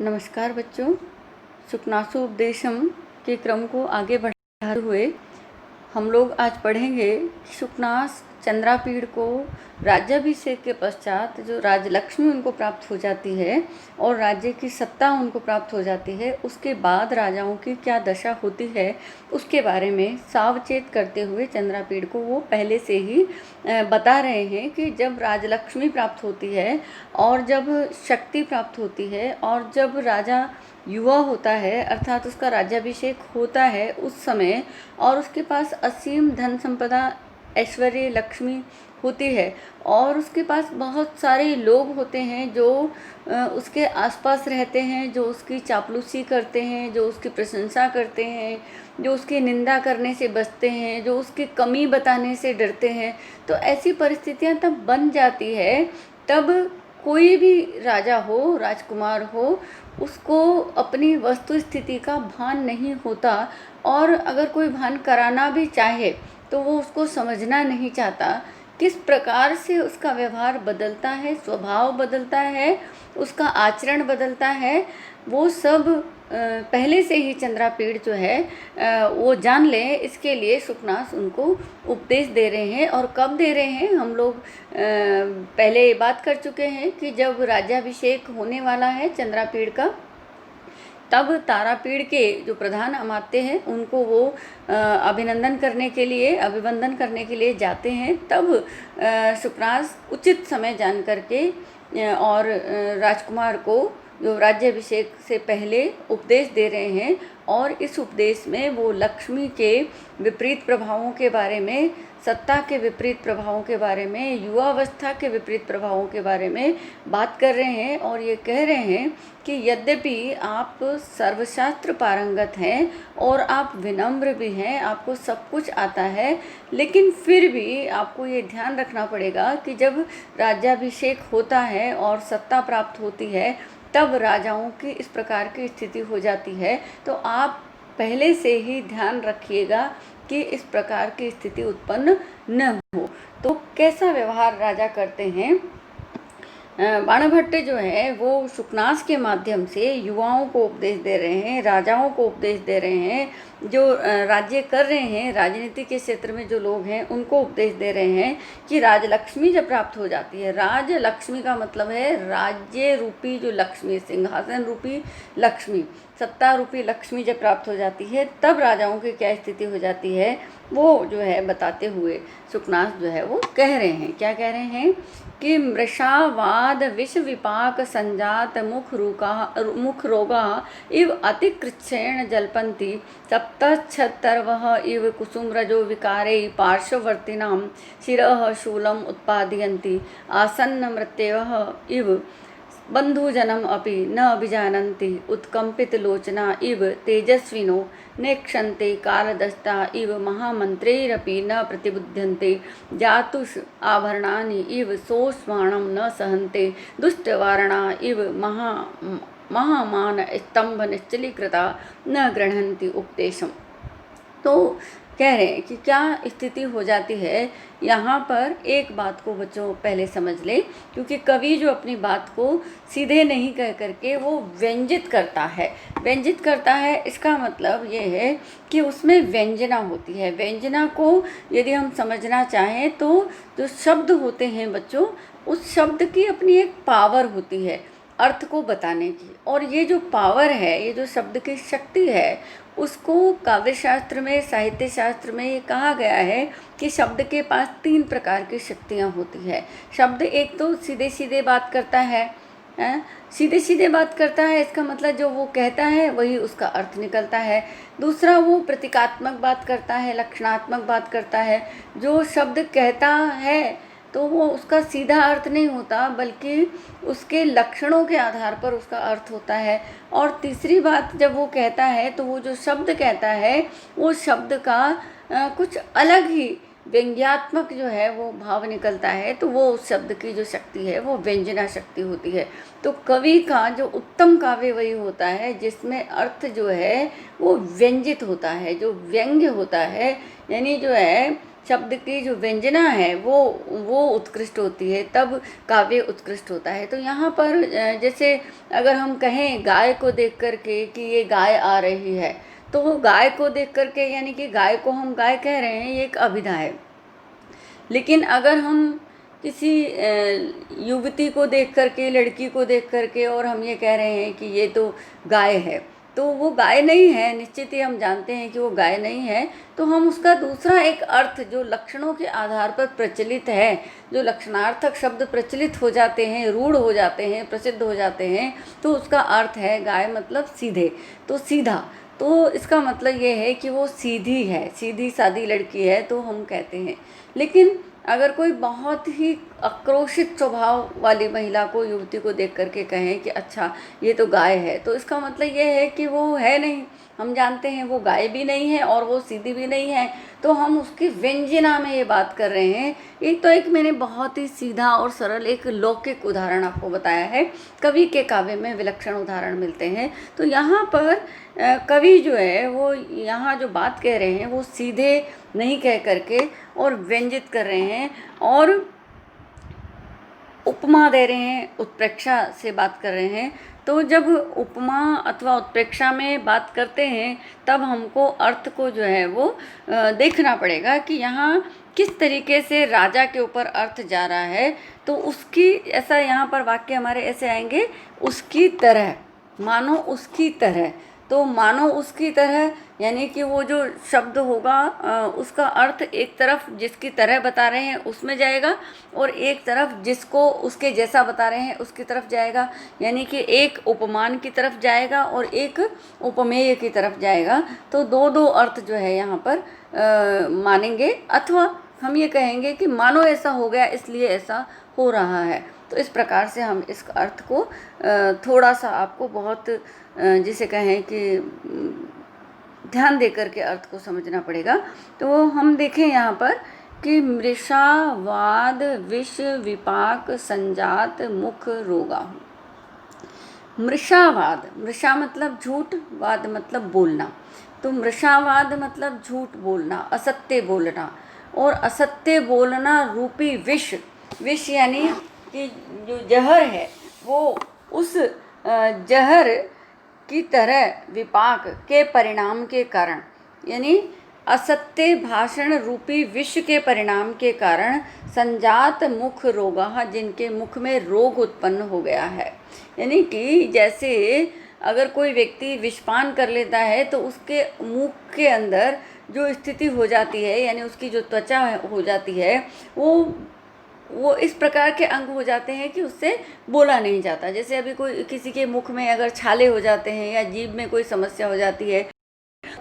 नमस्कार बच्चों। सुखनासु उपदेशम के क्रम को आगे बढ़ाते हुए हम लोग आज पढ़ेंगे सुखनास चंद्रापीड़ को राज्याभिषेक के पश्चात जो राजलक्ष्मी उनको प्राप्त हो जाती है और राज्य की सत्ता उनको प्राप्त हो जाती है, उसके बाद राजाओं की क्या दशा होती है उसके बारे में सावचेत करते हुए चंद्रापीड़ को वो पहले से ही बता रहे हैं कि जब राजलक्ष्मी प्राप्त होती है और जब शक्ति प्राप्त होती है और जब राजा युवा होता है अर्थात उसका राज्याभिषेक होता है उस समय और उसके पास असीम धन संपदा ऐश्वर्य लक्ष्मी होती है और उसके पास बहुत सारे लोग होते हैं जो उसके आसपास रहते हैं, जो उसकी चापलूसी करते हैं, जो उसकी प्रशंसा करते हैं, जो उसकी निंदा करने से बचते हैं, जो उसकी कमी बताने से डरते हैं। तो ऐसी परिस्थितियां तब बन जाती है, तब कोई भी राजा हो, राजकुमार हो, उसको अपनी वस्तु स्थिति का भान नहीं होता और अगर कोई भान कराना भी चाहे तो वो उसको समझना नहीं चाहता। किस प्रकार से उसका व्यवहार बदलता है, स्वभाव बदलता है, उसका आचरण बदलता है, वो सब पहले से ही चंद्रापीड़ जो है वो जान लें, इसके लिए सुखनास उनको उपदेश दे रहे हैं। और कब दे रहे हैं, हम लोग पहले ये बात कर चुके हैं कि जब राज्याभिषेक होने वाला है चंद्रापीड़ का, तब तारापीड़ के जो प्रधान अमात्य हैं उनको वो अभिवंदन करने के लिए जाते हैं। तब सुखनास उचित समय जान करके और राजकुमार को जो राज्याभिषेक से पहले उपदेश दे रहे हैं और इस उपदेश में वो लक्ष्मी के विपरीत प्रभावों के बारे में, सत्ता के विपरीत प्रभावों के बारे में, युवावस्था के विपरीत प्रभावों के बारे में बात कर रहे हैं और ये कह रहे हैं कि यद्यपि आप सर्वशास्त्र पारंगत हैं और आप विनम्र भी हैं, आपको सब कुछ आता है, लेकिन फिर भी आपको ये ध्यान रखना पड़ेगा कि जब राज्याभिषेक होता है और सत्ता प्राप्त होती है तब राजाओं की इस प्रकार की स्थिति हो जाती है। तो आप पहले से ही ध्यान रखिएगा कि इस प्रकार की स्थिति उत्पन्न न हो। तो कैसा व्यवहार राजा करते हैं, बाणभट्ट जो है वो सुखनास के माध्यम से युवाओं को उपदेश दे रहे हैं, राजाओं को उपदेश दे रहे हैं, जो राज्य कर रहे हैं, राजनीति के क्षेत्र में जो लोग हैं उनको उपदेश दे रहे हैं कि राजलक्ष्मी जब प्राप्त हो जाती है, राजलक्ष्मी का मतलब है राज्य रूपी जो लक्ष्मी, सिंहासन रूपी लक्ष्मी, सत्ता रूपी लक्ष्मी जब प्राप्त हो जाती है तब राजाओं की क्या स्थिति हो जाती है वो जो है बताते हुए सुखनास जो है वो कह रहे हैं। क्या कह रहे हैं कि मृषावाद विष विपाक संजात मुख रोगा इव अतिकृच्छेण जल्पन्ति सप्तच्छतर्वः इव कुसुमरजो विकारे पार्श्ववर्तिनां शिरः शूलम् उत्पादयन्ति आसन्न मृत्यवः इव बंधुजनम अपि न अभिजानन्ति उत्कम्पितलोचना इव तेजस्विनो नेक्षन्ते कालदस्ता इव महामन्त्रैरपि न प्रतिबुध्यन्ते जातुष आभरणानि इव सोष्माणं न सहन्ते दुष्टवारणा इव महामान स्तंभ निश्चलीकृता न गृह्णन्ति उपदेशम। तो कह रहे हैं कि क्या स्थिति हो जाती है। यहाँ पर एक बात को बच्चों पहले समझ ले, क्योंकि कवि जो अपनी बात को सीधे नहीं कह करके वो व्यंजित करता है। इसका मतलब ये है कि उसमें व्यंजना होती है। व्यंजना को यदि हम समझना चाहें तो जो शब्द होते हैं बच्चों, उस शब्द की अपनी एक पावर होती है अर्थ को बताने की, और ये जो पावर है, ये जो शब्द की शक्ति है, उसको काव्य शास्त्र में, साहित्य शास्त्र में ये कहा गया है कि शब्द के पास 3 प्रकार की शक्तियाँ होती है। शब्द एक तो सीधे सीधे बात करता है, सीधे सीधे बात करता है, इसका मतलब जो वो कहता है वही उसका अर्थ निकलता है। दूसरा, वो प्रतीकात्मक बात करता है, लक्षणात्मक बात करता है। जो शब्द कहता है तो वो उसका सीधा अर्थ नहीं होता, बल्कि उसके लक्षणों के आधार पर उसका अर्थ होता है। और तीसरी बात, जब वो कहता है तो वो जो शब्द कहता है वो शब्द का कुछ अलग ही व्यंग्यात्मक जो है वो भाव निकलता है, तो वो उस शब्द की जो शक्ति है वो व्यंजना शक्ति होती है। तो कवि का जो उत्तम काव्य वही होता है जिसमें अर्थ जो है वो व्यंजित होता है, जो व्यंग्य होता है, यानी जो है शब्द की जो व्यंजना है वो उत्कृष्ट होती है, तब काव्य उत्कृष्ट होता है। तो यहाँ पर जैसे अगर हम कहें गाय को देख करके कि ये गाय आ रही है, तो गाय को देख करके यानी कि गाय को हम गाय कह रहे हैं, ये एक अभिधा है। लेकिन अगर हम किसी युवती को देख करके, लड़की को देख करके और हम ये कह रहे हैं कि ये तो गाय है, तो वो गाय नहीं है, निश्चित ही हम जानते हैं कि वो गाय नहीं है। तो हम उसका दूसरा एक अर्थ जो लक्षणों के आधार पर प्रचलित है, जो लक्षणार्थक शब्द प्रचलित हो जाते हैं, रूढ़ हो जाते हैं, प्रसिद्ध हो जाते हैं, तो उसका अर्थ है गाय मतलब सीधे, तो सीधा। तो इसका मतलब ये है कि वो सीधी है, सीधी सादी लड़की है, तो हम कहते हैं। लेकिन अगर कोई बहुत ही आक्रोशित स्वभाव वाली महिला को, युवती को देख करके कहें कि अच्छा ये तो गाय है, तो इसका मतलब ये है कि वो है नहीं, हम जानते हैं वो गाय भी नहीं है और वो सीधी भी नहीं है। तो हम उसकी व्यंजना में ये बात कर रहे हैं। एक मैंने बहुत ही सीधा और सरल एक लौकिक उदाहरण आपको बताया है। कवि के काव्य में विलक्षण उदाहरण मिलते हैं। तो यहाँ पर कवि जो है वो यहाँ जो बात कह रहे हैं वो सीधे नहीं कह करके और व्यंजित कर रहे हैं और उपमा दे रहे हैं, उत्प्रेक्षा से बात कर रहे हैं। तो जब उपमा अथवा उत्प्रेक्षा में बात करते हैं तब हमको अर्थ को जो है वो देखना पड़ेगा कि यहाँ किस तरीके से राजा के ऊपर अर्थ जा रहा है। तो उसकी ऐसा यहाँ पर वाक्य हमारे ऐसे आएंगे, उसकी तरह, मानो उसकी तरह। तो मानो उसकी तरह यानी कि वो जो शब्द होगा उसका अर्थ एक तरफ जिसकी तरह बता रहे हैं उसमें जाएगा और एक तरफ जिसको उसके जैसा बता रहे हैं उसकी तरफ जाएगा। यानी कि एक उपमान की तरफ जाएगा और एक उपमेय की तरफ जाएगा। तो दो दो अर्थ जो है यहाँ पर मानेंगे, अथवा हम ये कहेंगे कि मानो ऐसा हो गया इसलिए ऐसा हो रहा है। तो इस प्रकार से हम इस अर्थ को थोड़ा सा आपको बहुत जिसे कहें कि ध्यान देकर के अर्थ को समझना पड़ेगा। तो हम देखें यहाँ पर कि मृषावाद विष विपाक संजात मुख रोगा। मृषावाद, मृषा मतलब झूठ, वाद मतलब बोलना। तो मृषावाद मतलब झूठ बोलना, असत्य बोलना, और असत्य बोलना रूपी विष, विष यानी कि जो जहर है वो उस जहर की तरह विपाक के परिणाम के कारण, यानी असत्य भाषण रूपी विष के परिणाम के कारण संजात मुख रोगा, जिनके मुख में रोग उत्पन्न हो गया है। यानी कि जैसे अगर कोई व्यक्ति विषपान कर लेता है तो उसके मुख के अंदर जो स्थिति हो जाती है, यानी उसकी जो त्वचा हो जाती है वो इस प्रकार के अंग हो जाते हैं कि उससे बोला नहीं जाता। जैसे अभी कोई किसी के मुख में अगर छाले हो जाते हैं या जीभ में कोई समस्या हो जाती है,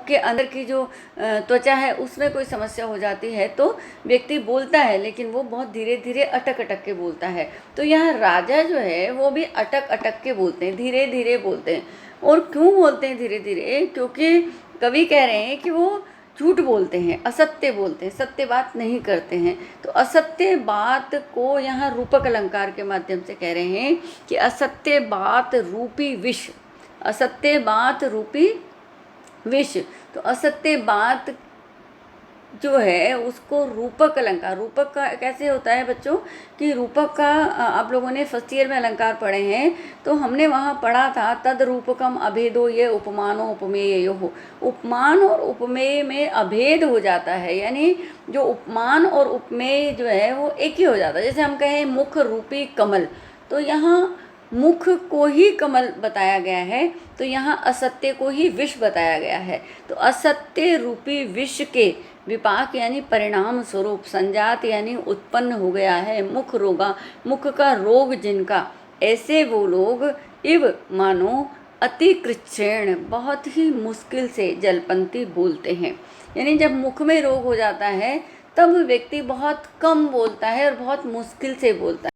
के अंदर की जो त्वचा है उसमें कोई समस्या हो जाती है, तो व्यक्ति बोलता है लेकिन वो बहुत धीरे धीरे अटक अटक के बोलता है। तो यहाँ राजा जो है वो भी अटक अटक के बोलते हैं, धीरे धीरे बोलते हैं। और क्यों बोलते हैं धीरे धीरे? क्योंकि कवि कह रहे हैं कि वो झूठ बोलते हैं, असत्य बोलते हैं, सत्य बात नहीं करते हैं। तो असत्य बात को यहाँ रूपक अलंकार के माध्यम से कह रहे हैं कि असत्य बात रूपी विष, असत्य बात रूपी विष। तो असत्य बात जो है उसको रूपक अलंकार, रूपक का कैसे होता है बच्चों कि रूपक का आप लोगों ने फर्स्ट ईयर में अलंकार पढ़े हैं, तो हमने वहाँ पढ़ा था तद रूपकम अभेदो ये उपमानो उपमेय हो। उपमान और उपमेय में अभेद हो जाता है, यानी जो उपमान और उपमेय जो है वो एक ही हो जाता है। जैसे हम कहें मुख रूपी कमल, तो यहाँ मुख को ही कमल बताया गया है, तो यहाँ असत्य को ही विष बताया गया है। तो असत्य रूपी विष के विपाक यानी परिणाम स्वरूप, संजात यानी उत्पन्न हो गया है, मुख रोगा, मुख का रोग जिनका, ऐसे वो लोग इव मानो अति कृच्छ्रेण, बहुत ही मुश्किल से जलपंती बोलते हैं। यानी जब मुख में रोग हो जाता है तब व्यक्ति बहुत कम बोलता है और बहुत मुश्किल से बोलता है।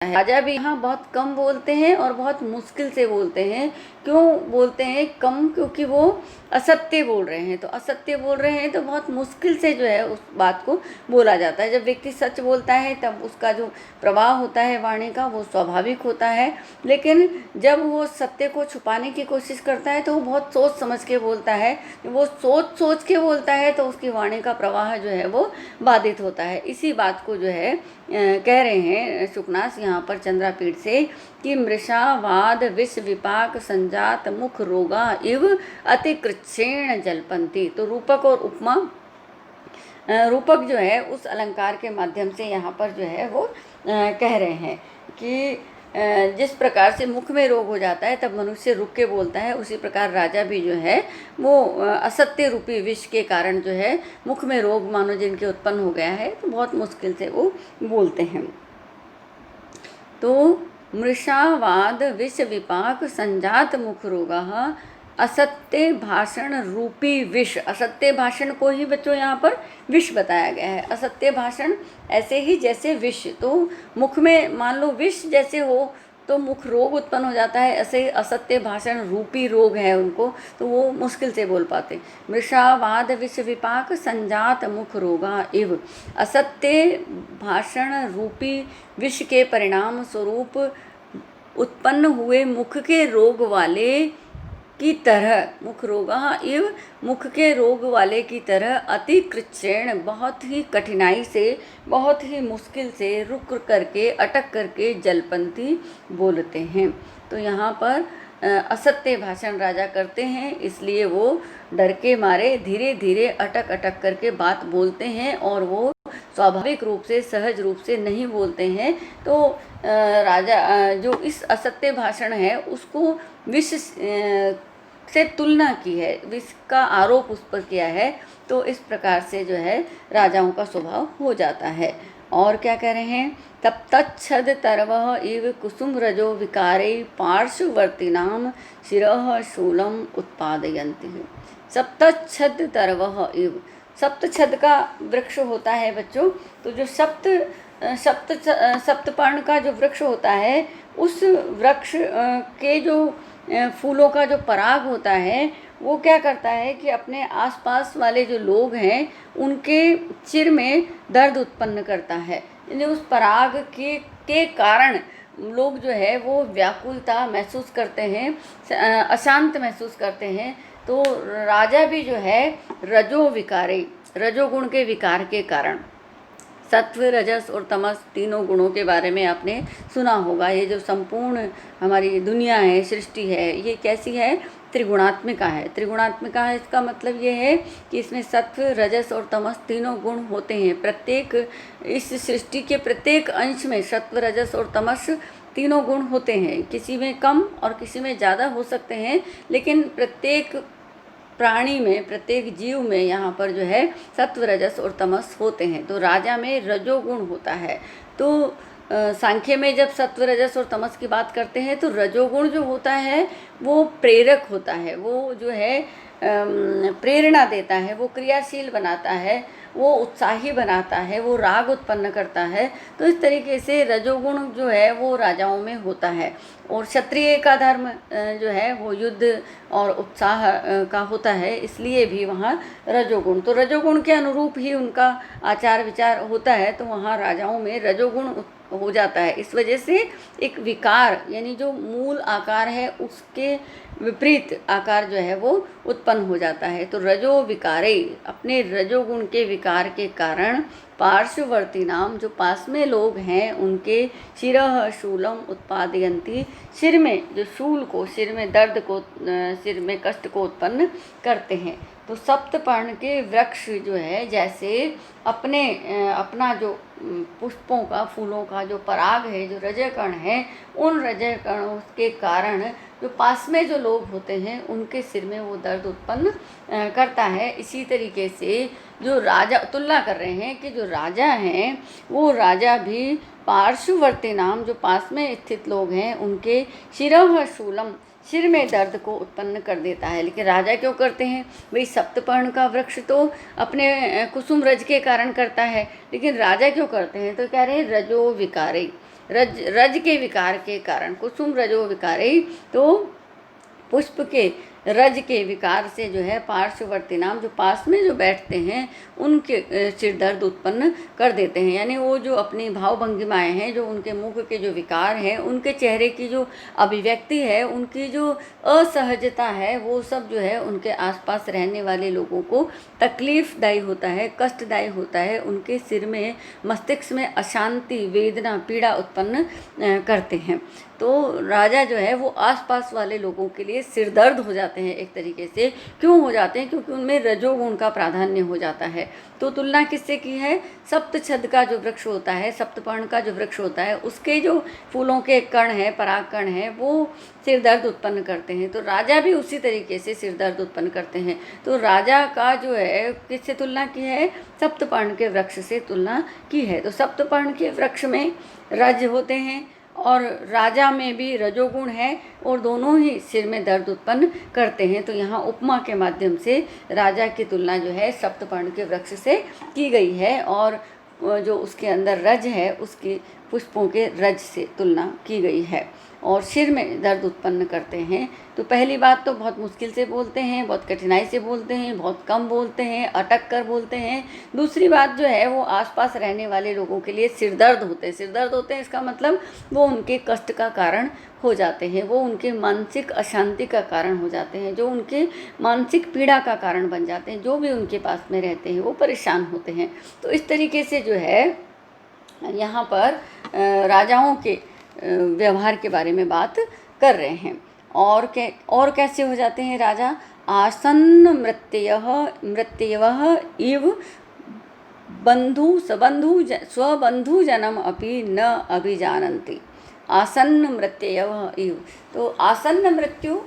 है। राजा भी यहाँ बहुत कम बोलते हैं और बहुत मुश्किल से बोलते हैं। क्यों बोलते हैं कम? क्योंकि वो असत्य बोल रहे हैं। तो असत्य बोल रहे हैं तो बहुत मुश्किल से जो है उस बात को बोला जाता है। जब व्यक्ति सच बोलता है तब उसका जो प्रवाह होता है वाणी का वो स्वाभाविक होता है, लेकिन जब वो सत्य को छुपाने की कोशिश करता है तो वो बहुत सोच समझ के बोलता है। वो सोच के बोलता है तो उसकी वाणी का प्रवाह जो है वो बाधित होता है। इसी बात को जो है कह रहे हैं शुकनास यहाँ पर चंद्रापीठ से कि मृषावाद विष विपाक संजात मुख रोगा इव अतिकृच्छेण जलपंथी। तो रूपक और उपमा, रूपक जो है उस अलंकार के माध्यम से यहाँ पर जो है वो कह रहे हैं कि जिस प्रकार से मुख में रोग हो जाता है तब मनुष्य रुक के बोलता है, उसी प्रकार राजा भी जो है वो असत्य रूपी विष के कारण जो है मुख में रोग मानो जिनके उत्पन्न हो गया है तो बहुत मुश्किल से वो बोलते हैं। तो मृषावाद विष विपाक संजात मुख रोगः असत्य भाषण रूपी विष। असत्य भाषण को ही बच्चों यहाँ पर विष बताया गया है। असत्य भाषण ऐसे ही जैसे विष, तो मुख में मान लो विष जैसे हो तो मुख रोग उत्पन्न हो जाता है, ऐसे असत्य भाषण रूपी रोग है उनको, तो वो मुश्किल से बोल पाते। मृषावाद विष विपाक संजात मुख रोगा इव। असत्य भाषण रूपी विष के परिणाम स्वरूप उत्पन्न हुए मुख के रोग वाले की तरह, मुख रोगा इव, मुख के रोग वाले की तरह अति कृच्छ्रेण, बहुत ही कठिनाई से, बहुत ही मुश्किल से रुक करके, अटक करके जलपंथी बोलते हैं। तो यहाँ पर असत्य भाषण राजा करते हैं, इसलिए वो डर के मारे धीरे धीरे अटक अटक करके बात बोलते हैं और वो स्वाभाविक रूप से, सहज रूप से नहीं बोलते हैं। तो राजा जो इस असत्य भाषण है उसको विष से तुलना की है, विष का आरोप उस पर किया है। तो इस प्रकार से जो है राजाओं का स्वभाव हो जाता है। और क्या कह रहे हैं? तब तच्छद तरवः इव कुसुम रजो विकारे पार्श्ववर्तिनाम शिरः शूलम उत्पादयन्ति। सप्तच्छद तरवः इव, सप्तछद का वृक्ष होता है बच्चों। तो जो सप्तपर्ण का जो वृक्ष होता है, उस वृक्ष के जो फूलों का जो पराग होता है वो क्या करता है कि अपने आसपास वाले जो लोग हैं उनके सिर में दर्द उत्पन्न करता है। यानी उस पराग के कारण लोग जो है वो व्याकुलता महसूस करते हैं, अशांत महसूस करते हैं। तो राजा भी जो है रजो विकारे, रजोगुण के विकार के कारण, सत्व रजस और तमस तीनों गुणों के बारे में आपने सुना होगा। ये जो संपूर्ण हमारी दुनिया है, सृष्टि है, ये कैसी है? त्रिगुणात्मिका है। त्रिगुणात्मिका है इसका मतलब ये है कि इसमें सत्व रजस और तमस तीनों गुण होते हैं। प्रत्येक इस सृष्टि के प्रत्येक अंश में सत्व रजस और तमस तीनों गुण होते हैं। किसी में कम और किसी में ज़्यादा हो सकते हैं, लेकिन प्रत्येक प्राणी में, प्रत्येक जीव में यहाँ पर जो है सत्व रजस और तमस होते हैं। तो राजा में रजोगुण होता है। तो सांख्य में जब सत्व रजस और तमस की बात करते हैं तो रजोगुण जो होता है वो प्रेरक होता है, वो जो है प्रेरणा देता है, वो क्रियाशील बनाता है, वो उत्साही बनाता है, वो राग उत्पन्न करता है। तो इस तरीके से रजोगुण जो है वो राजाओं में होता है। और क्षत्रिय का धर्म जो है वो युद्ध और उत्साह का होता है, इसलिए भी वहाँ रजोगुण, तो रजोगुण के अनुरूप ही उनका आचार विचार होता है। तो वहाँ राजाओं में रजोगुण हो जाता है। इस वजह से एक विकार, यानी जो मूल आकार है उसके विपरीत आकार जो है वो उत्पन्न हो जाता है। तो रजो विकारे, अपने रजोगुण के विकार के कारण पार्श्ववर्ती नाम, जो पास में लोग हैं उनके शिरः शूलम उत्पादयन्ति, सिर में जो शूल को, सिर में दर्द को, सिर में कष्ट को उत्पन्न करते हैं। तो सप्तपर्ण के वृक्ष जो है जैसे अपना जो पुष्पों का, फूलों का जो पराग है, जो रजकण है, उन रजकणों के कारण जो पास में जो लोग होते हैं उनके सिर में वो दर्द उत्पन्न करता है। इसी तरीके से जो राजा, तुलना कर रहे हैं कि जो राजा हैं वो राजा भी पार्श्ववर्ती नाम, जो पास में स्थित लोग हैं उनके शिरः शूलम, सिर में दर्द को उत्पन्न कर देता है। लेकिन राजा क्यों करते हैं भाई? सप्तपर्ण का वृक्ष तो अपने कुसुम रज के कारण करता है, लेकिन राजा क्यों करते हैं? तो कह रहे हैं रजो विकारे, रज रज के विकार के कारण, कुसुम रजो विकारी, तो पुष्प के रज के विकार से जो है पार्श्ववर्ती नाम, जो पास में जो बैठते हैं उनके सिर दर्द उत्पन्न कर देते हैं। यानी वो जो अपनी भाव भंगिमाएँ हैं, जो उनके मुख के जो विकार हैं, उनके चेहरे की जो अभिव्यक्ति है, उनकी जो असहजता है, वो सब जो है उनके आसपास रहने वाले लोगों को तकलीफदायी होता है, कष्टदायी होता है। उनके सिर में, मस्तिष्क में अशांति, वेदना, पीड़ा उत्पन्न करते हैं। तो राजा जो है वो आसपास वाले लोगों के लिए सिर दर्द हो जाते हैं एक तरीके से। क्यों हो जाते हैं? क्योंकि उनमें रजोगुण का प्राधान्य हो जाता है। तो तुलना किससे की है? सप्तछद का जो वृक्ष होता है, सप्तपर्ण का जो वृक्ष होता है, उसके जो फूलों के कण हैं, पराग कण हैं, वो सिर दर्द उत्पन्न करते हैं। तो राजा भी उसी तरीके से सिर दर्द उत्पन्न करते हैं। तो राजा का जो है किससे तुलना की है? सप्तपर्ण के वृक्ष से तुलना की है। तो सप्तपर्ण के वृक्ष में रज होते हैं और राजा में भी रजोगुण है, और दोनों ही सिर में दर्द उत्पन्न करते हैं। तो यहाँ उपमा के माध्यम से राजा की तुलना जो है सप्तपर्ण के वृक्ष से की गई है, और जो उसके अंदर रज है उसके पुष्पों के रज से तुलना की गई है, और सिर में दर्द उत्पन्न करते हैं। तो पहली बात तो बहुत मुश्किल से बोलते हैं, बहुत कठिनाई से बोलते हैं, बहुत कम बोलते हैं, अटक कर बोलते हैं। दूसरी बात जो है वो आसपास रहने वाले लोगों के लिए सिर दर्द होते हैं। सिर दर्द होते हैं इसका मतलब वो उनके कष्ट का कारण हो जाते हैं, वो उनके मानसिक अशांति का कारण हो जाते हैं, जो उनके मानसिक पीड़ा का कारण बन जाते हैं। जो भी उनके पास में रहते हैं वो परेशान होते हैं। तो इस तरीके से जो है यहाँ पर राजाओं के व्यवहार के बारे में बात कर रहे हैं। और कैसे हो जाते हैं राजा? आसन्न मृत्यवः इव स्वबंधु जनम अपि न अभिजानन्ति। आसन्न मृत्यवः इव, तो आसन्न मृत्यु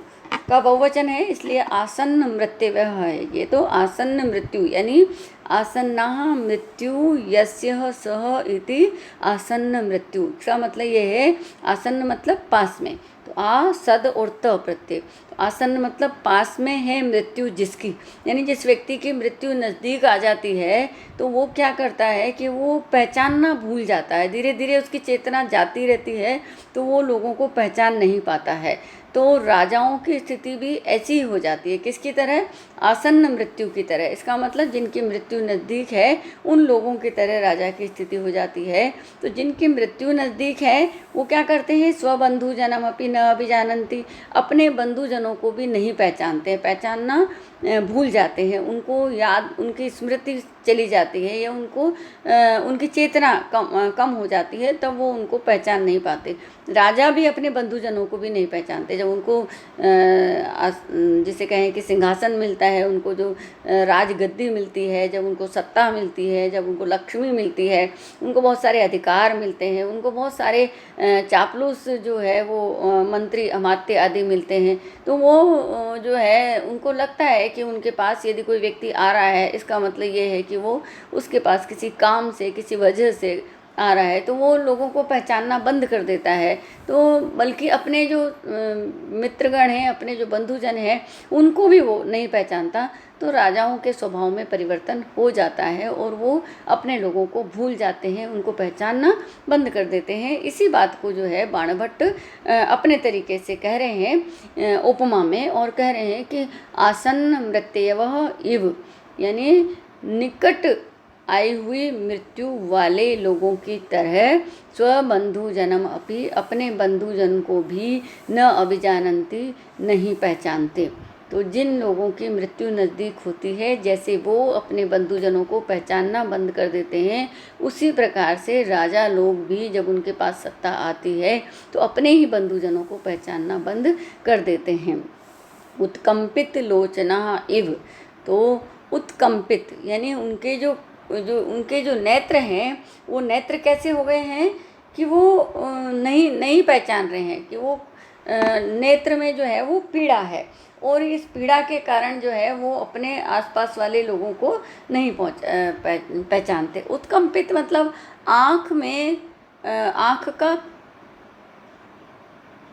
का बहुवचन है, इसलिए आसन्न मृत्यवः है ये। तो आसन्न मृत्यु यानी आसन्ना मृत्यु यस्य सह इति आसन्न मृत्यु का मतलब ये है, आसन्न मतलब पास में। तो आ सद और त प्रत्यय, तो आसन्न मतलब पास में है मृत्यु जिसकी, यानी जिस व्यक्ति की मृत्यु नज़दीक आ जाती है तो वो क्या करता है कि वो पहचानना भूल जाता है। धीरे धीरे उसकी चेतना जाती रहती है, तो वो लोगों को पहचान नहीं पाता है। तो राजाओं की स्थिति भी ऐसी ही हो जाती है। किसकी तरह? आसन्न मृत्यु की तरह। इसका मतलब जिनकी मृत्यु नज़दीक है उन लोगों की तरह राजा की स्थिति हो जाती है। तो जिनकी मृत्यु नज़दीक है वो क्या करते हैं? स्वबंधु जनम अपि न अभिजानन्ति, अपने बंधुजनों को भी नहीं पहचानते हैं, पहचानना भूल जाते हैं। उनको याद, उनकी स्मृति चली जाती है, या उनको उनकी चेतना कम हो जाती है, तब वो उनको पहचान नहीं पाते। राजा भी अपने बंधुजनों को भी नहीं पहचानते। जब उनको जिसे कहें कि सिंहासन मिलता है, उनको जो राजगद्दी मिलती है, जब उनको सत्ता मिलती है, जब उनको लक्ष्मी मिलती है, उनको बहुत सारे अधिकार मिलते हैं, उनको बहुत सारे चापलूस जो है वो मंत्री अमात्य आदि मिलते हैं, तो वो जो है उनको लगता है कि उनके पास यदि कोई व्यक्ति आ रहा है, इसका मतलब ये है कि वो उसके पास किसी काम से, किसी वजह से आ रहा है, तो वो लोगों को पहचानना बंद कर देता है। तो बल्कि अपने जो मित्रगण हैं, अपने जो बंधुजन हैं, उनको भी वो नहीं पहचानता। तो राजाओं के स्वभाव में परिवर्तन हो जाता है और वो अपने लोगों को भूल जाते हैं, उनको पहचानना बंद कर देते हैं। इसी बात को जो है बाणभट्ट अपने तरीके से कह रहे हैं उपमा में, और कह रहे हैं कि आसन्न मृत्यवः इव, यानी निकट आई हुई मृत्यु वाले लोगों की तरह स्वबंधु जनम अपि, अपने बंधुजन को भी न अभिजानन्ति, नहीं पहचानते। तो जिन लोगों की मृत्यु नज़दीक होती है, जैसे वो अपने बंधुजनों को पहचानना बंद कर देते हैं, उसी प्रकार से राजा लोग भी जब उनके पास सत्ता आती है तो अपने ही बंधुजनों को पहचानना बंद कर देते हैं। उत्कंपित लोचना इव, तो उत्कंपित यानी उनके जो नेत्र हैं, वो नेत्र कैसे हो गए हैं कि वो नहीं पहचान रहे हैं कि वो नेत्र में जो है वो पीड़ा है, और इस पीड़ा के कारण जो है वो अपने आसपास वाले लोगों को नहीं पहचानते। उत्कंपित मतलब आँख में आँख का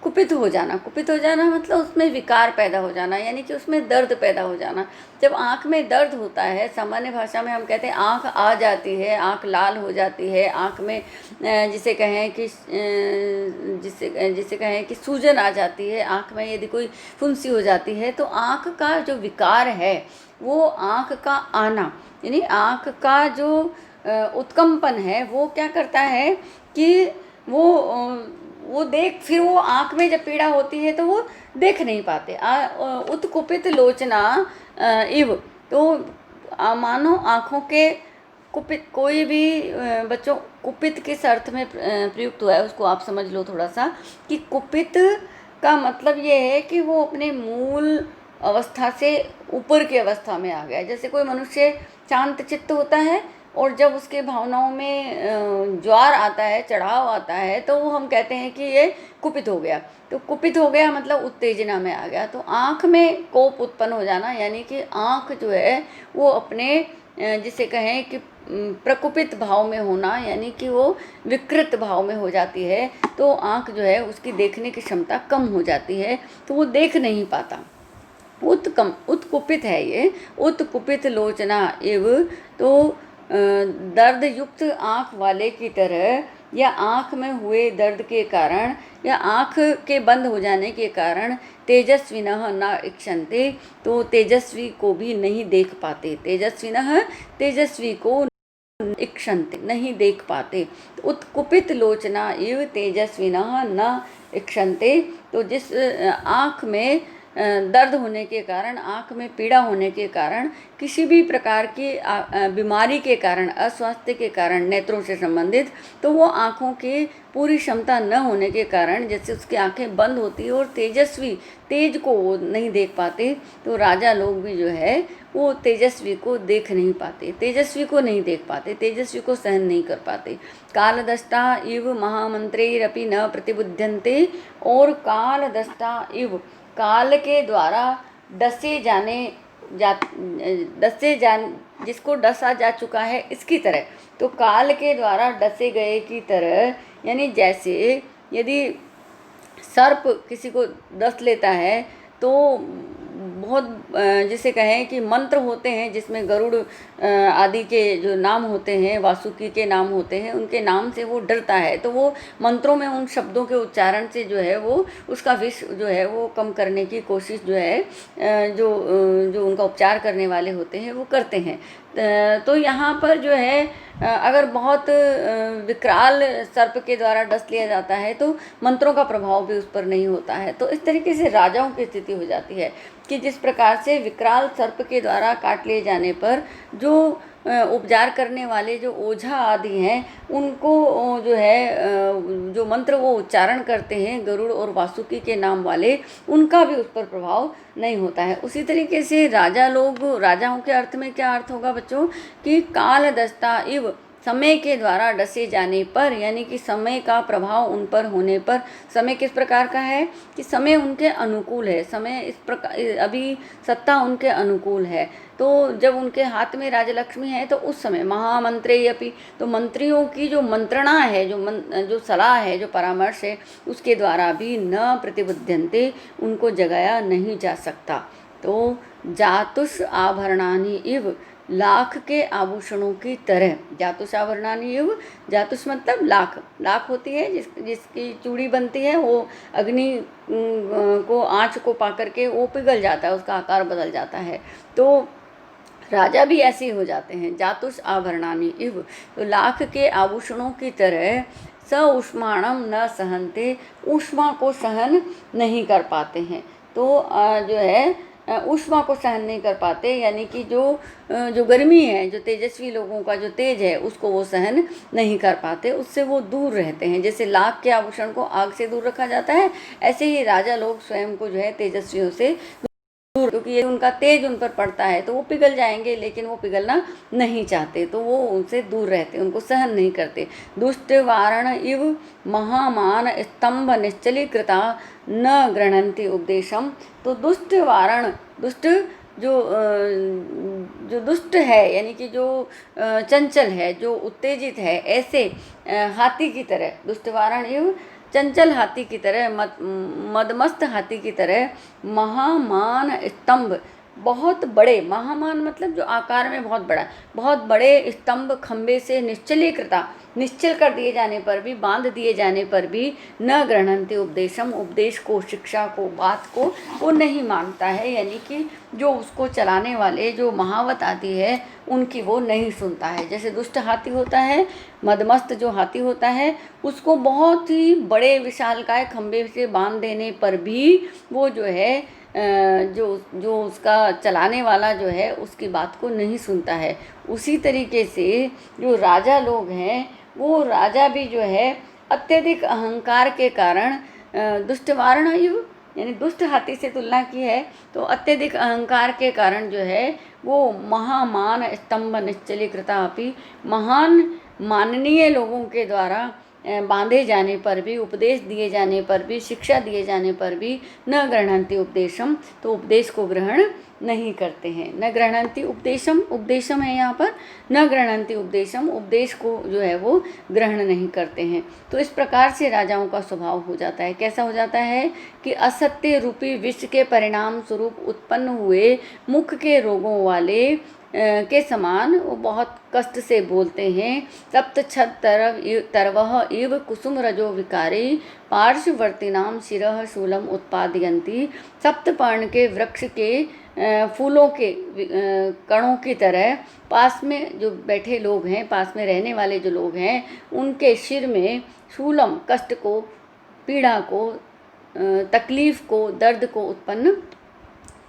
कुपित हो जाना, कुपित हो जाना मतलब उसमें विकार पैदा हो जाना, यानी कि उसमें दर्द पैदा हो जाना। जब आँख में दर्द होता है, सामान्य भाषा में हम कहते हैं आँख आ जाती है, आँख लाल हो जाती है, आँख में जिसे कहें कि जिसे कहें कि सूजन आ जाती है, आँख में यदि कोई फुंसी हो जाती है, तो आँख का जो विकार है वो आँख का आना, यानी आँख का जो उत्कंपन है वो क्या करता है कि वो देख, फिर वो आँख में जब पीड़ा होती है तो वो देख नहीं पाते। उत्कुपित लोचना इव, तो मानो आँखों के कुपित, कोई भी बच्चों कुपित किस अर्थ में प्रयुक्त हुआ है उसको आप समझ लो थोड़ा सा, कि कुपित का मतलब ये है कि वो अपने मूल अवस्था से ऊपर की अवस्था में आ गया। जैसे कोई मनुष्य शांत चित्त होता है और जब उसके भावनाओं में ज्वार आता है, चढ़ाव आता है, तो वो हम कहते हैं कि ये कुपित हो गया। तो कुपित हो गया मतलब उत्तेजना में आ गया। तो आँख में कोप उत्पन्न हो जाना, यानी कि आँख जो है वो अपने जिसे कहें कि प्रकुपित भाव में होना, यानी कि वो विकृत भाव में हो जाती है। तो आँख जो है उसकी देखने की क्षमता कम हो जाती है, तो वो देख नहीं पाता। उत्कुपित है ये, उत्कुपित लोचना एव, तो दर्द युक्त आँख वाले की तरह, या आँख में हुए दर्द के कारण, या आँख के बंद हो जाने के कारण तेजस्विनः न इक्षन्ते, तो तेजस्वी को भी नहीं देख पाते। तेजस्विनः, तेजस्वी को इक्षन्ते, नहीं देख पाते। उत्कुपित लोचना इव तेजस्विनः न इक्षन्ते, तो जिस आँख में दर्द होने के कारण, आँख में पीड़ा होने के कारण, किसी भी प्रकार की बीमारी के कारण, अस्वास्थ्य के कारण नेत्रों से संबंधित, तो वो आँखों की पूरी क्षमता न होने के कारण जैसे उसकी आँखें बंद होती है और तेजस्वी, तेज को वो नहीं देख पाते। तो राजा लोग भी जो है वो तेजस्वी को देख नहीं पाते, तेजस्वी को नहीं देख पाते, तेजस्वी को सहन नहीं कर पाते। कालदष्टा इव महामंत्रेरपि न प्रतिबुध्यन्ते, और कालदष्टा इव, काल के द्वारा डसे जिसको डसा जा चुका है इसकी तरह, तो काल के द्वारा डसे गए की तरह, यानी जैसे यदि सर्प किसी को डस लेता है तो बहुत जिसे कहें कि मंत्र होते हैं जिसमें गरुड़ आदि के जो नाम होते हैं, वासुकी के नाम होते हैं, उनके नाम से वो डरता है। तो वो मंत्रों में उन शब्दों के उच्चारण से जो है वो उसका विष जो है वो कम करने की कोशिश जो है जो उनका उपचार करने वाले होते हैं वो करते हैं। तो यहाँ पर जो है अगर बहुत विकराल सर्प के द्वारा डस लिया जाता है तो मंत्रों का प्रभाव भी उस पर नहीं होता है। तो इस तरीके से राजाओं की स्थिति हो जाती है कि जिस प्रकार से विकराल सर्प के द्वारा काट लिए जाने पर जो उपचार करने वाले जो ओझा आदि हैं उनको जो है जो मंत्र वो उच्चारण करते हैं गरुड़ और वासुकी के नाम वाले, उनका भी उस पर प्रभाव नहीं होता है। उसी तरीके से राजा लोग, राजाओं के अर्थ में क्या अर्थ होगा बच्चों, कि काल दस्ता इव, समय के द्वारा डसे जाने पर, यानी कि समय का प्रभाव उन पर होने पर। समय किस प्रकार का है कि समय उनके अनुकूल है, समय इस प्रकार अभी सत्ता उनके अनुकूल है। तो जब उनके हाथ में राजलक्ष्मी है तो उस समय महामंत्री अपि, तो मंत्रियों की जो मंत्रणा है, जो सलाह है, जो परामर्श है, उसके द्वारा भी न प्रतिबुध्यन्ते, उनको जगाया नहीं जा सकता। तो जातुष आभरणानि इव, लाख के आभूषणों की तरह। जातुष आभरणानि इव, जातुष मतलब लाख, लाख होती है जिसकी चूड़ी बनती है, वो अग्नि को आँच को पा करके वो पिघल जाता है, उसका आकार बदल जाता है। तो राजा भी ऐसे ही हो जाते हैं। जातुष आभरणानि इव, तो लाख के आभूषणों की तरह। स उष्माणम न सहन्ते, ऊष्मा को सहन नहीं कर पाते हैं। तो जो है ऊष्मा को सहन नहीं कर पाते, यानी कि जो गर्मी है, जो तेजस्वी लोगों का जो तेज है उसको वो सहन नहीं कर पाते, उससे वो दूर रहते हैं। जैसे लाख के आभूषण को आग से दूर रखा जाता है, ऐसे ही राजा लोग स्वयं को जो है तेजस्वियों से दूर, क्योंकि ये उनका तेज उन पर पड़ता है तो वो पिघल जाएंगे, लेकिन वो पिघलना नहीं चाहते, तो वो उनसे दूर रहते, उनको सहन नहीं करते। दुष्ट वारण इव महामान स्तंभ निश्चलीकृता न गृह्णन्ति उपदेशम, तो दुष्ट वारण, दुष्ट जो दुष्ट है, यानी कि जो चंचल है, जो उत्तेजित है, ऐसे हाथी की तरह, दुष्ट वारण इव चंचल हाथी की तरह, मदमस्त हाथी की तरह महामान स्तंभ, बहुत बड़े, महामान मतलब जो आकार में बहुत बड़ा, बहुत बड़े स्तंभ खंबे से निश्चलीकृता, निश्चल कर दिए जाने पर भी, बांध दिए जाने पर भी न गृह्णन्ति उपदेशम, उपदेश को, शिक्षा को, बात को वो नहीं मानता है। यानी कि जो उसको चलाने वाले जो महावत आदि है उनकी वो नहीं सुनता है। जैसे दुष्ट हाथी होता है, मदमस्त जो हाथी होता है, उसको बहुत ही बड़े विशालकाय खंबे से बांध देने पर भी वो जो है जो जो उसका चलाने वाला जो है उसकी बात को नहीं सुनता है। उसी तरीके से जो राजा लोग हैं, वो राजा भी जो है अत्यधिक अहंकार के कारण दुष्ट वारणयुव, यानी दुष्ट हाथी से तुलना की है तो अत्यधिक अहंकार के कारण जो है वो महामान स्तंभ निश्चलीकृता अपि, महान माननीय लोगों के द्वारा बांधे जाने पर भी, उपदेश दिए जाने पर भी, शिक्षा दिए जाने पर भी न गृह्णन्ति उपदेशम, तो उपदेश को ग्रहण नहीं करते हैं। न गृह्णन्ति उपदेशम, उपदेशम है यहाँ पर, न गृह्णन्ति उपदेशम, उपदेश को जो है वो ग्रहण नहीं करते हैं। तो इस प्रकार से राजाओं का स्वभाव हो जाता है। कैसा हो जाता है कि असत्य रूपी विष के परिणाम स्वरूप उत्पन्न हुए मुख के रोगों वाले के समान वो बहुत कष्ट से बोलते हैं। सप्त छद तरवह इव कुसुम रजो विकारी पार्श्ववर्तिनाम शिरः शूलम उत्पादयन्ति, सप्तपर्ण के वृक्ष के फूलों के कणों की तरह पास में जो बैठे लोग हैं, पास में रहने वाले जो लोग हैं, उनके शिर में शूलम, कष्ट को, पीड़ा को, तकलीफ को, दर्द को उत्पन्न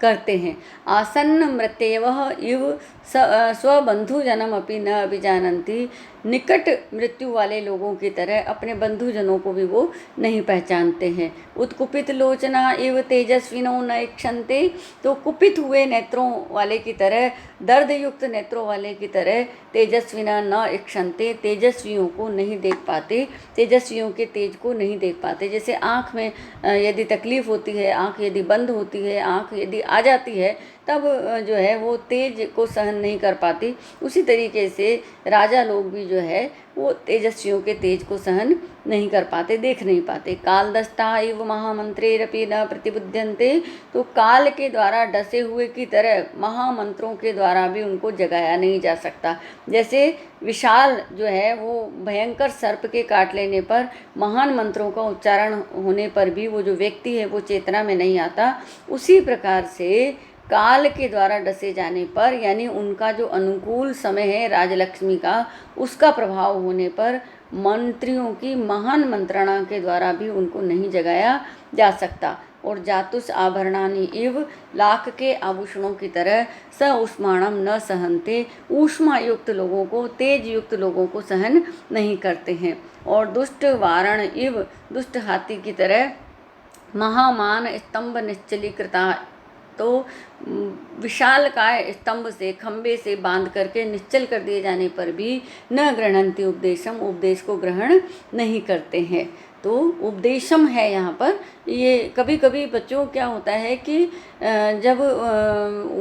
करते हैं। आसन्न मृत्यवः इव स्वबंधुजनम अपि न अभिजानन्ति, निकट मृत्यु वाले लोगों की तरह अपने बंधुजनों को भी वो नहीं पहचानते हैं। उत्कुपित लोचना इव तेजस्विनो न इक्षन्ते, तो कुपित हुए नेत्रों वाले की तरह, दर्द युक्त नेत्रों वाले की तरह तेजस्विना न इक्षन्ते, तेजस्वियों को नहीं देख पाते, तेजस्वियों के तेज को नहीं देख पाते। जैसे आँख में यदि तकलीफ होती है, आँख यदि बंद होती है, आँख यदि आ जाती है, तब जो है वो तेज को सहन नहीं कर पाती। उसी तरीके से राजा लोग भी जो है वो तेजस्वियों के तेज को सहन नहीं कर पाते, देख नहीं पाते। काल दष्टा इव महामंत्रेरपि न प्रतिबुध्यन्ते, तो काल के द्वारा डसे हुए की तरह महामंत्रों के द्वारा भी उनको जगाया नहीं जा सकता। जैसे विशाल जो है वो भयंकर सर्प के काट लेने पर महान मंत्रों का उच्चारण होने पर भी वो जो व्यक्ति है वो चेतना में नहीं आता, उसी प्रकार से काल के द्वारा डसे जाने पर, यानी उनका जो अनुकूल समय है राजलक्ष्मी का, उसका प्रभाव होने पर मंत्रियों की महान मंत्रणा के द्वारा भी उनको नहीं जगाया जा सकता। और जातुस आभरणानि इव, लाख के आभूषणों की तरह स उष्माणम न सहन्ते, ऊष्मा युक्त लोगों को, तेज युक्त लोगों को सहन नहीं करते हैं। और दुष्ट वारण इव, दुष्ट हाथी की तरह महामान स्तंभ निश्चलीकृता, तो विशालकाय स्तंभ से, खंबे से बांध करके निश्चल कर दिए जाने पर भी न गृह्णन्ति उपदेशम, उपदेश को ग्रहण नहीं करते हैं। तो उपदेशम है यहाँ पर। ये कभी कभी बच्चों क्या होता है कि जब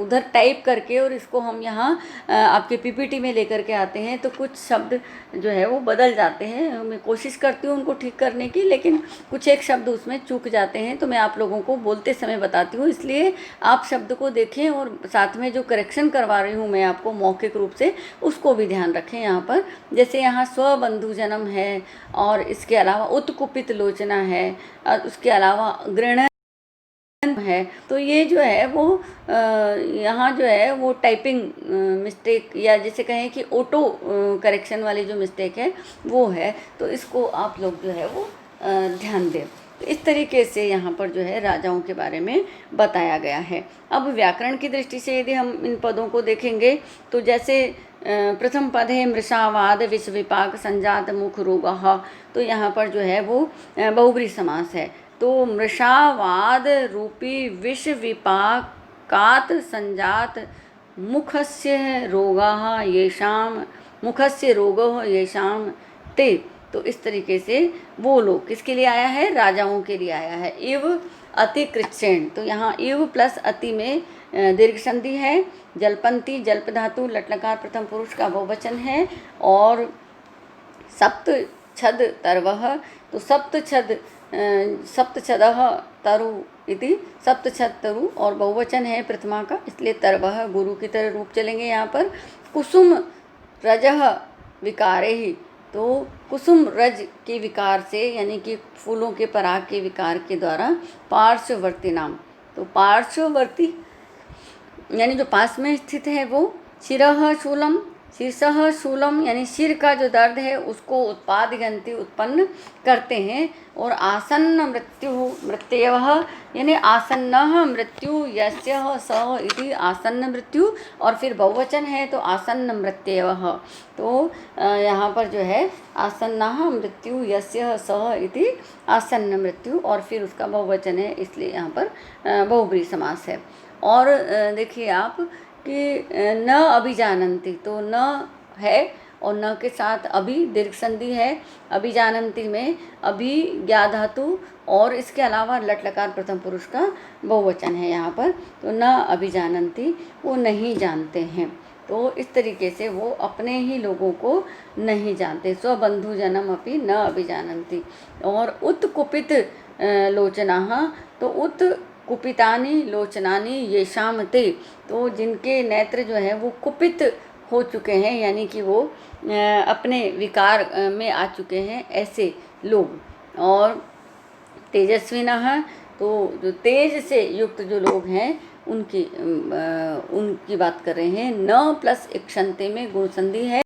उधर टाइप करके और इसको हम यहाँ आपके पीपीटी में लेकर के आते हैं तो कुछ शब्द जो है वो बदल जाते हैं। मैं कोशिश करती हूँ उनको ठीक करने की, लेकिन कुछ एक शब्द उसमें चूक जाते हैं, तो मैं आप लोगों को बोलते समय बताती हूँ। इसलिए आप शब्द को देखें और साथ में जो करेक्शन करवा रही हूँ मैं आपको मौखिक रूप से, उसको भी ध्यान रखें यहाँ पर। जैसे यहाँ स्वबंधु जन्म है, और इसके अलावा उत्कुपित लोचना है, और उसके अलावा गृहण है। तो ये जो है वो यहाँ जो है वो टाइपिंग मिस्टेक, या जैसे कहें कि ऑटो करेक्शन वाली जो मिस्टेक है वो है, तो इसको आप लोग जो है वो ध्यान दें। तो इस तरीके से यहाँ पर जो है राजाओं के बारे में बताया गया है। अब व्याकरण की दृष्टि से यदि हम इन पदों को देखेंगे तो जैसे प्रथम पद है मृषावाद विष विपाक संजात मुख रोगः, तो यहाँ पर जो है वो बहुब्री समास है। तो मृषावाद रूपी विष विपाकात् संजात मुखस्य रोगः येषां, मुखस्य रोगः येषां ते, तो इस तरीके से वो लोग किसके लिए आया है, राजाओं के लिए आया है। इव अति कृच्छ्रेण, तो यहाँ इव प्लस अति में दीर्घ संधि है। जलपंती, जल्प धातु, लट्लकार प्रथम पुरुष का बहुवचन है। और सप्त छद तरवः, तो सप्तछदः तरु इति, सप्तछद तरु, और बहुवचन है प्रथमा का, इसलिए तरवः गुरु की तरह रूप चलेंगे यहाँ पर। कुसुम रजः विकारे ही, तो कुसुम रज के विकार से, यानी कि फूलों के पराग के विकार के द्वारा पार्श्ववर्ती नाम, तो पार्श्ववर्ती यानी जो पास में स्थित है वो, शिरः शूलम, शीर्षः शूलम यानी सिर का जो दर्द है उसको उत्पादयन्ति उत्पन्न करते हैं, और आसन्न मृत्युः यानी आसन्नः मृत्यु यस्यः सः इति, आसन्न मृत्यु, और फिर बहुवचन है तो आसन्न मृत्यवः, तो यहाँ पर जो है आसन्नः मृत्यु यस्यः सः इति आसन्न मृत्यु, और फिर उसका बहुवचन है इसलिए यहाँ पर बहुब्रीहि समास है। और देखिए आप कि न अभिजानन्ति, तो न है और न के साथ अभी दीर्घ संधि है, अभिजानन्ति में अभी ज्ञा धातु और इसके अलावा लट लकार प्रथम पुरुष का बहुवचन है यहाँ पर, तो न अभिजानन्ति वो नहीं जानते हैं, तो इस तरीके से वो अपने ही लोगों को नहीं जानते, स्वबंधु जनम अपि न अभिजानन्ति। और उत्कुपित लोचनाः, तो उत कुपितानि लोचनानि येषाम ते, तो जिनके नेत्र जो है वो कुपित हो चुके हैं, यानी कि वो अपने विकार में आ चुके हैं, ऐसे लोग। और तेजस्विनः, तो जो तेज से युक्त जो लोग हैं उनकी बात कर रहे हैं। न प्लस इक्षन्ते में गुण संधि है।